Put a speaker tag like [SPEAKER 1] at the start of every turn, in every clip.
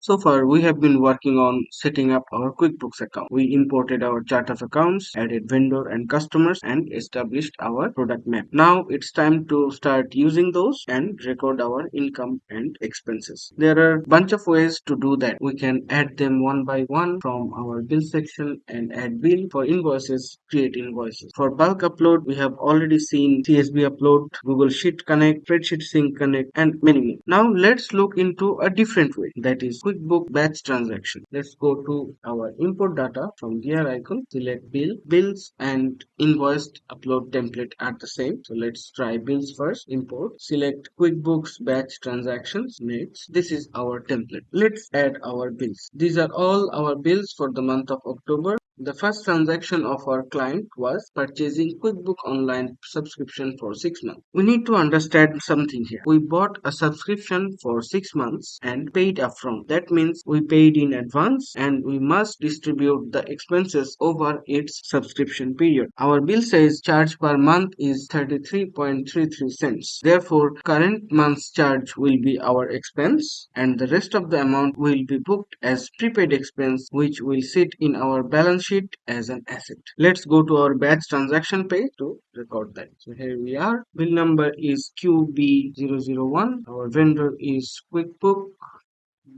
[SPEAKER 1] So far, we have been working on setting up our QuickBooks account. We imported our chart of accounts, added vendor and customers, and established our product map. Now it's time to start using those and record our income and expenses. There are a bunch of ways to do that. We can add them one by one from our bill section and add bill. For invoices, create invoices. For bulk upload, we have already seen CSV upload, Google Sheet Connect, Spreadsheet Sync Connect, and many more. Now let's look into a different way, that is QuickBook batch transaction. Let's go to our import data from gear icon, select bill, bills, and invoiced upload template are the same. So let's try bills first. Import, select QuickBooks batch transactions. Next, this is our template. Let's add our bills. These are all our bills for the month of October. The first transaction of our client was purchasing QuickBook Online subscription for 6 months. We need to understand something here. We bought a subscription for 6 months and paid upfront. That means we paid in advance and we must distribute the expenses over its subscription period. Our bill says charge per month is 33.33 cents. Therefore, current month's charge will be our expense and the rest of the amount will be booked as prepaid expense, which will sit in our balance sheet as an asset. Let's go to our batch transaction page to record that. So here we are. Bill number is QB001. Our vendor is QuickBook.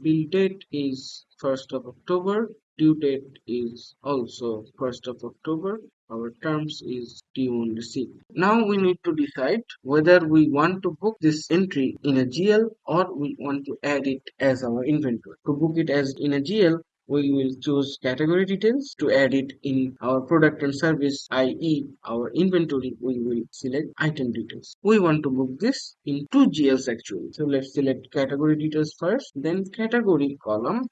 [SPEAKER 1] Bill date is 1st of October. Due date is also 1st of October. Our terms is due on receipt. Now we need to decide whether we want to book this entry in a GL or we want to add it as our inventory. To book it as in a GL, we will choose category details. To add it in our product and service, i.e. our inventory, we will select item details. We want to book this in two GLs actually. So let's select category details first, then category column.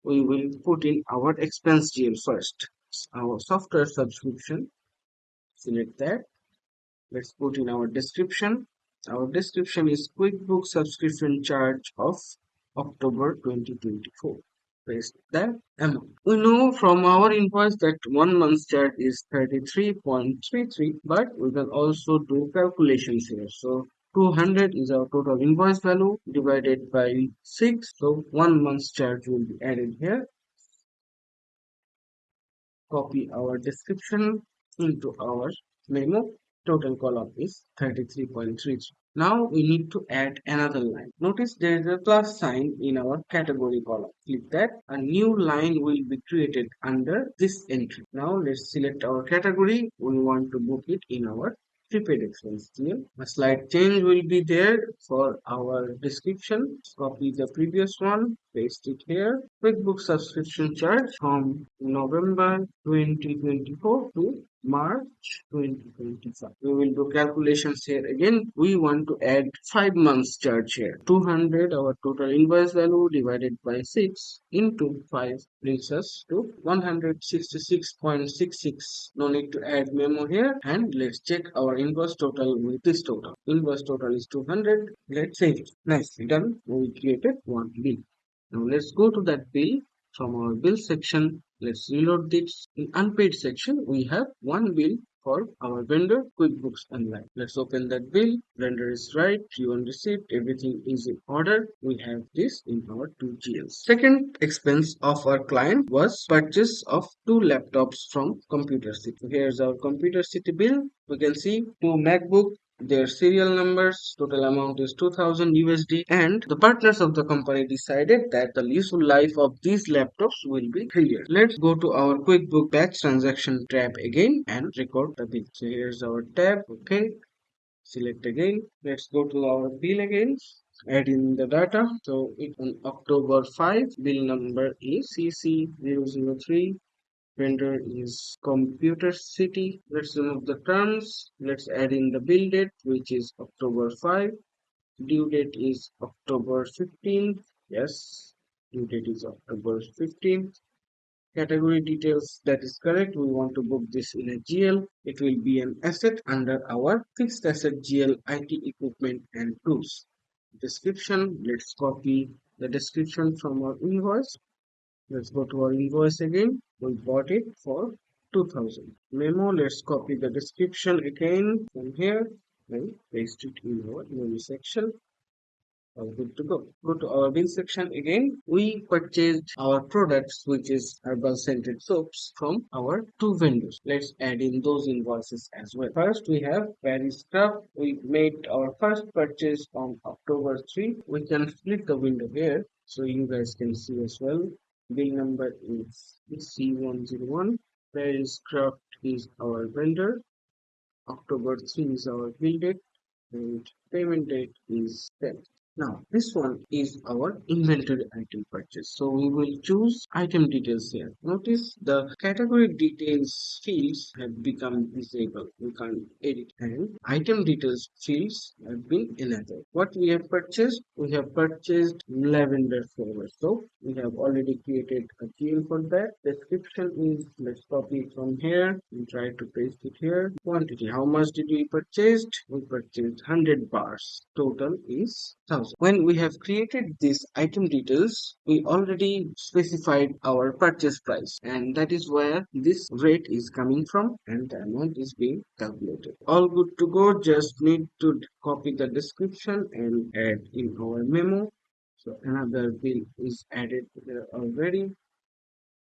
[SPEAKER 1] We will put in our expense GL first. Our software subscription, select that. Let's put in our description. Our description is QuickBooks subscription charge of October 2024. Paste that amount. We know from our invoice that 1 month's charge is 33.33, but we can also do calculations here. So 200 is our total invoice value divided by 6. So 1 month's charge will be added here. Copy our description into our memo. Total column is 33.33. Now we need to add another line. Notice there is a plus sign in our category column. Click that. A new line will be created under this entry. Now let's select our category. We want to book it in our prepaid expense GL. A slight change will be there for our description. Copy the previous one, paste it here. QuickBooks subscription charge from November 2024 to March 2025. We will do calculations here again. We want to add 5 months charge here. 200, our total invoice value, divided by 6 into 5 brings us to 166.66. No need to add memo here. And let's check our invoice total with this total. Invoice total is 200. Let's save it. Nicely done. We created one bill. Now let's go to that bill. From our bill section, let's reload this. In unpaid section, we have one bill for our vendor QuickBooks Online. Let's open that bill. Vendor is right, due on receipt, everything is in order. We have this in our two GLs. Second expense of our client was purchase of two laptops from Computer City. Here's our Computer City bill. We can see two MacBook, their serial numbers, total amount is 2000 USD, and the partners of the company decided that the useful life of these laptops will be 3 years. Let's go to our QuickBook batch transaction tab again and record the bill. So here's our tab. Okay, select again. Let's go to our bill again, add in the data. So it on October 5, bill number is CC003. Vendor is Computer City. Let's remove the terms. Let's add in the bill date, which is October 5. Due date is October 15th. Yes, due date is October 15th. Category details, that is correct. We want to book this in a GL. It will be an asset under our fixed asset GL, IT equipment and tools. Description, let's copy the description from our invoice. Let's go to our invoice again. We bought it for 2000. Memo, let's copy the description again from here and paste it in our menu section. All good to go. Go to our bill section again. We purchased our products, which is herbal scented soaps, from our two vendors. Let's add in those invoices as well. First, we have Paris Scrub. We made our first purchase on October 3. We can split the window here so you guys can see as well. Bill number is C101. Paris Scrub is our vendor. October 3 is our bill date and payment date is 10th. Now, this one is our inventory item purchase. So we will choose item details here. Notice the category details fields have become disabled. We can't edit, and item details fields have been enabled. What we have purchased? We have purchased lavender flavor. So we have already created a GL for that. Description is, let's copy it from here and try to paste it here. Quantity, how much did we purchase? We purchased 100 bars. Total is 1000. When we have created this item details, we already specified our purchase price, and that is where this rate is coming from and the amount is being calculated. All good to go. Just need to copy the description and add in our memo. So another bill is added there already.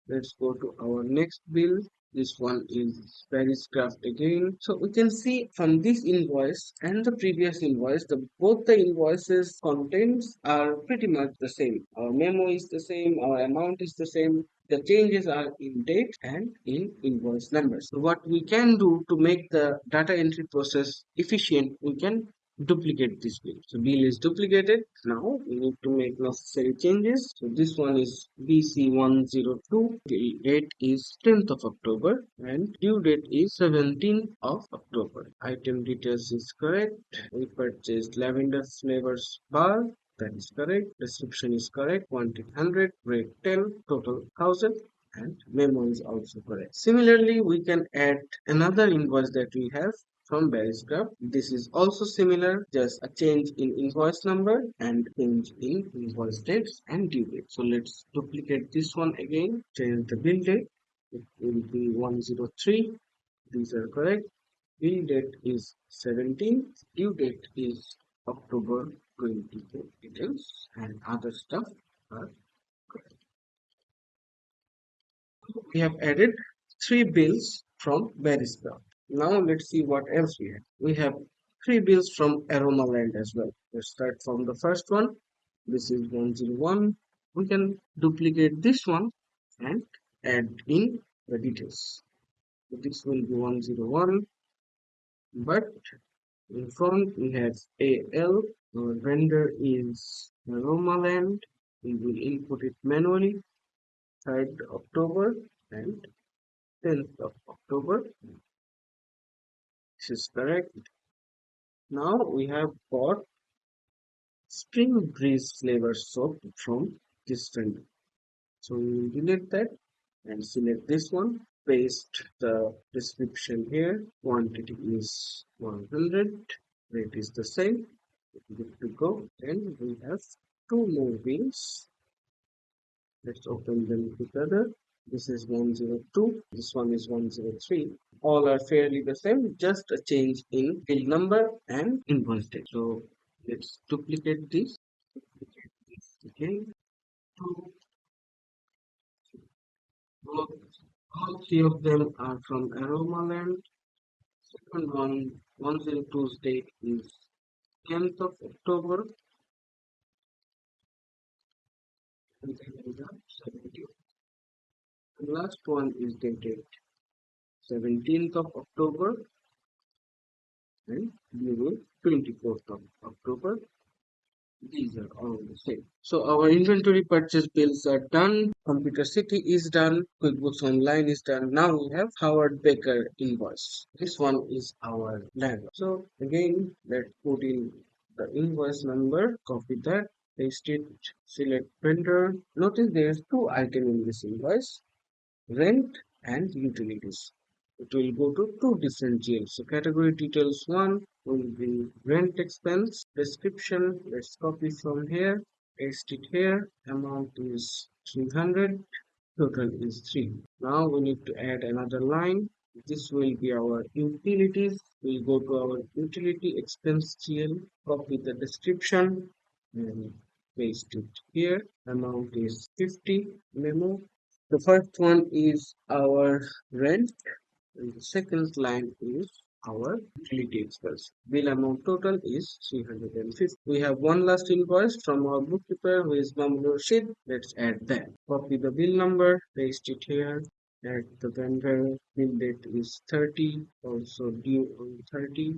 [SPEAKER 1] Let's go to our next bill. This one is Paris Craft again. So we can see from this invoice and the previous invoice, both the invoices contents are pretty much the same. Our memo is the same, our amount is the same. The changes are in date and in invoice numbers. So what we can do to make the data entry process efficient, we can duplicate this bill. So bill is duplicated. Now we need to make necessary changes. So this one is BC102. The date is 10th of October and due date is 17th of October. Item details is correct. We purchased lavender flavors bar. That is correct. Description is correct. Quantity 100. Rate 10. Total 1000. And memo is also correct. Similarly, we can add another invoice that we have from Beariscraft. This is also similar, just a change in invoice number and change in invoice dates and due date. So let's duplicate this one again, change the bill date. It will be 103. These are correct. Bill date is 17th. Due date is October 24. Details and other stuff are correct. We have added three bills from Beariscraft. Now let's see what else we have. We have three bills from Aromaland as well. Let's start from the first one. This is 101. We can duplicate this one and add in the details. So this will be 101, but in front we have AL. Our vendor is Aromaland. We will input it manually. 3rd October and 10th of October. This is correct. Now we have got Spring Breeze flavor soap from this vendor. So we will delete that and select this one. Paste the description here. Quantity is 100. Rate is the same. Good to go. Then we have two more wheels. Let's open them together. This is 102. This one is 103. All are fairly the same, just a change in bill number and invoice date. So let's duplicate this. Okay. Two, all three of them are from Aromaland. Second one, 102's date is 10th of October. And the last one is dated 17th of October and due 24th of October. These are all the same. So our inventory purchase bills are done. Computer City is done. QuickBooks Online is done. Now we have Howard Baker invoice. This one is our land. So again, let's put in the invoice number. Copy that. Paste it. Select vendor. Notice there is two items in this invoice: rent and utilities. It will go to two different GLs. So category details 1 will be rent expense. Description, let's copy from here, paste it here. Amount is 300. Total is 3. Now we need to add another line. This will be our utilities. We'll go to our utility expense GL, copy the description, and paste it here. Amount is 50 memo. The first one is our rent, and the second line is our utility expense. Bill amount total is 350. We have one last invoice from our bookkeeper who is Bangalore sheet. Let's add that. Copy the bill number, paste it here. Add the vendor. Bill date is 30, also due on 30.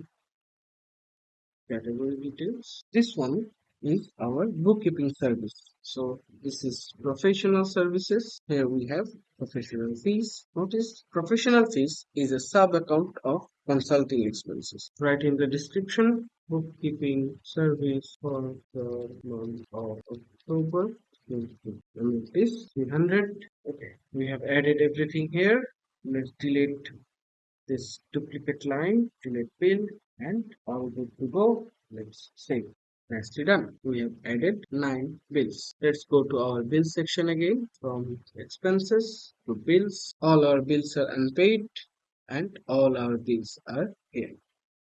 [SPEAKER 1] Category details. This one is our bookkeeping service. So this is professional services. Here we have professional fees. Notice professional fees is a sub account of consulting expenses. Write in the description bookkeeping service for the month of October. And it is 300. Okay, we have added everything here. Let's delete this duplicate line, delete bill, and all good to go. Let's save. Nicely done. We have added 9 bills. Let's go to our bill section again. From expenses to bills. All our bills are unpaid and all our bills are here.